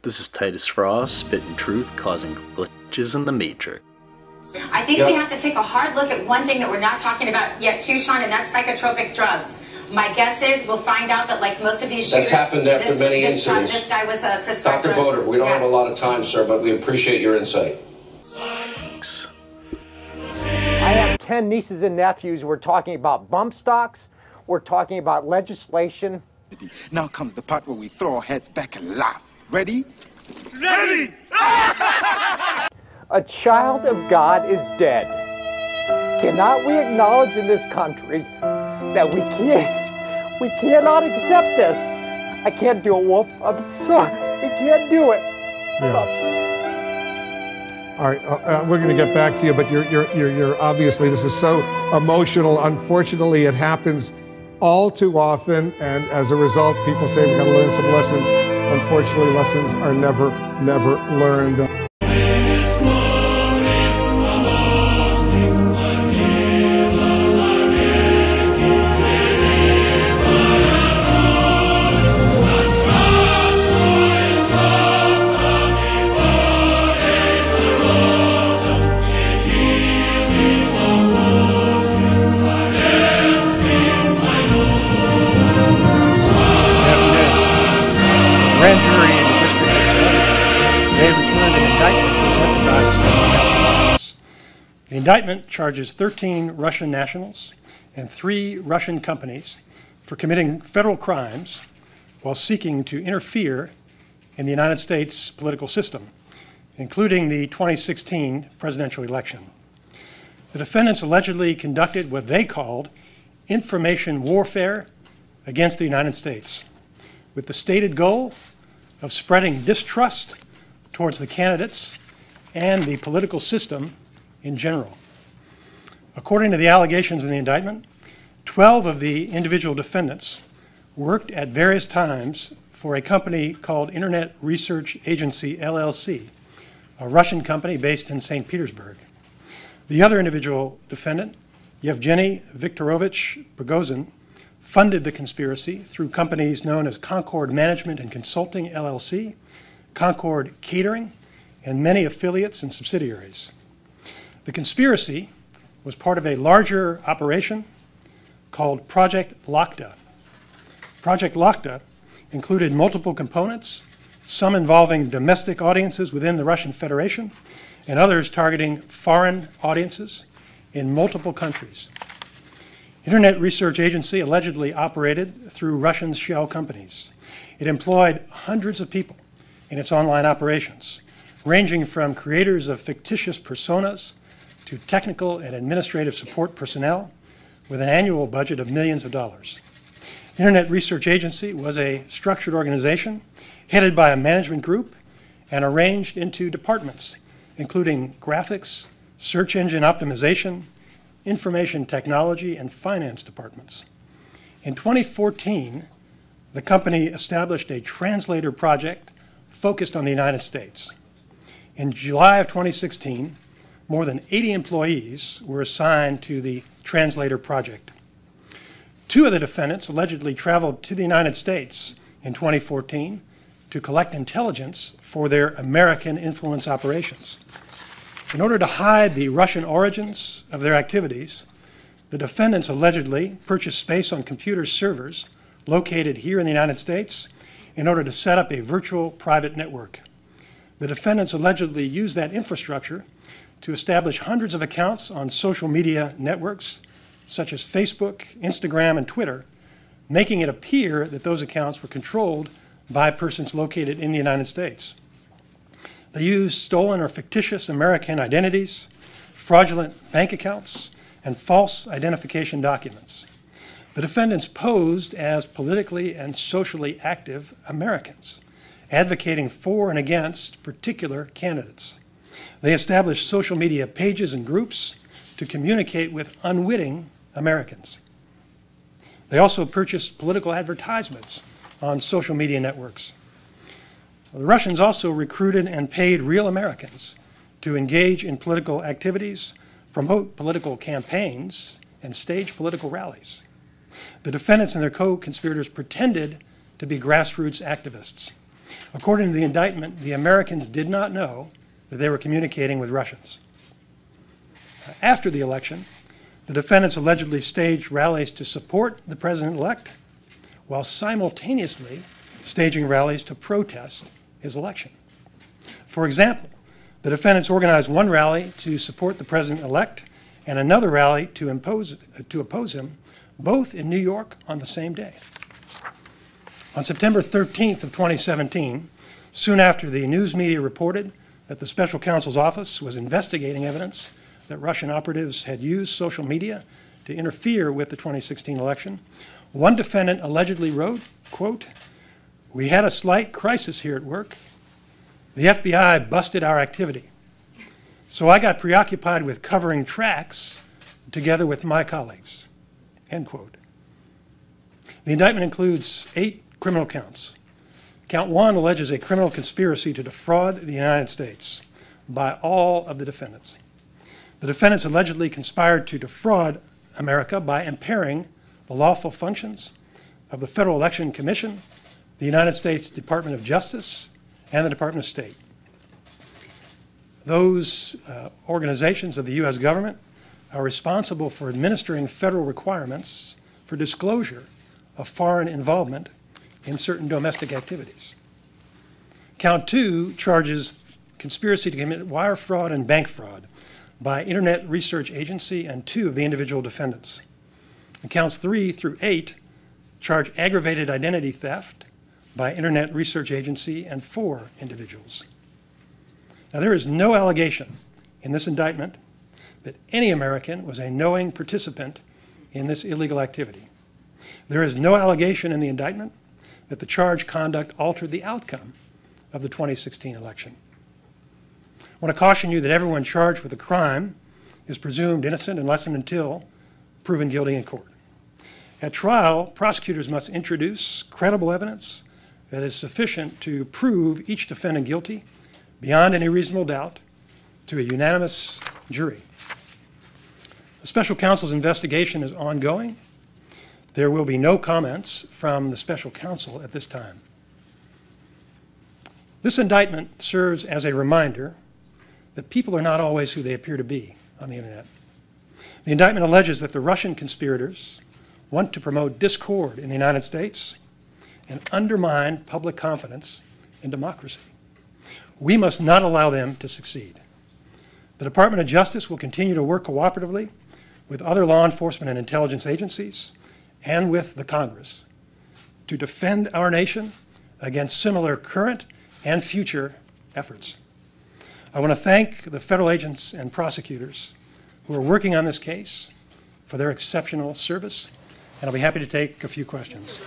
This is Titus Frost, spitting truth, causing glitches in the matrix. I think we have to take a hard look at one thing that we're not talking about yet too, Sean, and that's psychotropic drugs. My guess is we'll find out that, like most of these shooters, that's happened after many incidents. This guy was a prescribed Dr. Boder, we don't have a lot of time, sir, but we appreciate your insight. Thanks. I have 10 nieces and nephews. We're talking about bump stocks. We're talking about legislation. Now comes the part where we throw our heads back and laugh. Ready? Ready! A child of God is dead. Cannot we acknowledge in this country that we cannot accept this? I can't do it, Wolf. I'm sorry. We can't do it. Yeah. All right, we're going to get back to you, but you're obviously, this is so emotional. Unfortunately, it happens all too often, and as a result, people say we've got to learn some lessons. Unfortunately, lessons are never learned. Grand jury in the District of Columbia, they returned an indictment presented by the Special Counsel. The indictment charges 13 Russian nationals and 3 Russian companies for committing federal crimes while seeking to interfere in the United States political system, including the 2016 presidential election. The defendants allegedly conducted what they called information warfare against the United States, with the stated goal of spreading distrust towards the candidates and the political system in general. According to the allegations in the indictment, 12 of the individual defendants worked at various times for a company called Internet Research Agency, LLC, a Russian company based in St. Petersburg. The other individual defendant, Yevgeny Viktorovich Prigozhin, funded the conspiracy through companies known as Concord Management and Consulting, LLC, Concord Catering, and many affiliates and subsidiaries. The conspiracy was part of a larger operation called Project Lakta. Project Lakta included multiple components, some involving domestic audiences within the Russian Federation, and others targeting foreign audiences in multiple countries. Internet Research Agency allegedly operated through Russian shell companies. It employed hundreds of people in its online operations, ranging from creators of fictitious personas to technical and administrative support personnel, with an annual budget of millions of dollars. Internet Research Agency was a structured organization headed by a management group and arranged into departments, including graphics, search engine optimization, information technology, and finance departments. In 2014, the company established a translator project focused on the United States. In July of 2016, more than 80 employees were assigned to the translator project. 2 of the defendants allegedly traveled to the United States in 2014 to collect intelligence for their American influence operations. In order to hide the Russian origins of their activities, the defendants allegedly purchased space on computer servers located here in the United States in order to set up a virtual private network. The defendants allegedly used that infrastructure to establish hundreds of accounts on social media networks such as Facebook, Instagram, and Twitter, making it appear that those accounts were controlled by persons located in the United States. They used stolen or fictitious American identities, fraudulent bank accounts, and false identification documents. The defendants posed as politically and socially active Americans, advocating for and against particular candidates. They established social media pages and groups to communicate with unwitting Americans. They also purchased political advertisements on social media networks. The Russians also recruited and paid real Americans to engage in political activities, promote political campaigns, and stage political rallies. The defendants and their co-conspirators pretended to be grassroots activists. According to the indictment, the Americans did not know that they were communicating with Russians. After the election, the defendants allegedly staged rallies to support the president-elect while simultaneously staging rallies to protest his election. For example, the defendants organized one rally to support the president-elect and another rally to oppose him, both in New York on the same day. On September 13th of 2017, soon after the news media reported that the special counsel's office was investigating evidence that Russian operatives had used social media to interfere with the 2016 election, one defendant allegedly wrote, quote, "We had a slight crisis here at work. The FBI busted our activity. So I got preoccupied with covering tracks together with my colleagues," end quote. The indictment includes 8 criminal counts. Count 1 alleges a criminal conspiracy to defraud the United States by all of the defendants. The defendants allegedly conspired to defraud America by impairing the lawful functions of the Federal Election Commission, the United States Department of Justice, and the Department of State. Those organizations of the U.S. government are responsible for administering federal requirements for disclosure of foreign involvement in certain domestic activities. Count 2 charges conspiracy to commit wire fraud and bank fraud by Internet Research Agency and 2 of the individual defendants. And counts 3 through 8 charge aggravated identity theft by Internet Research Agency and 4 individuals. Now, there is no allegation in this indictment that any American was a knowing participant in this illegal activity. There is no allegation in the indictment that the charged conduct altered the outcome of the 2016 election. I want to caution you that everyone charged with a crime is presumed innocent unless and until proven guilty in court. At trial, prosecutors must introduce credible evidence that is sufficient to prove each defendant guilty beyond any reasonable doubt to a unanimous jury. The special counsel's investigation is ongoing. There will be no comments from the special counsel at this time. This indictment serves as a reminder that people are not always who they appear to be on the internet. The indictment alleges that the Russian conspirators want to promote discord in the United States and undermine public confidence in democracy. We must not allow them to succeed. The Department of Justice will continue to work cooperatively with other law enforcement and intelligence agencies and with the Congress to defend our nation against similar current and future efforts. I want to thank the federal agents and prosecutors who are working on this case for their exceptional service, and I'll be happy to take a few questions.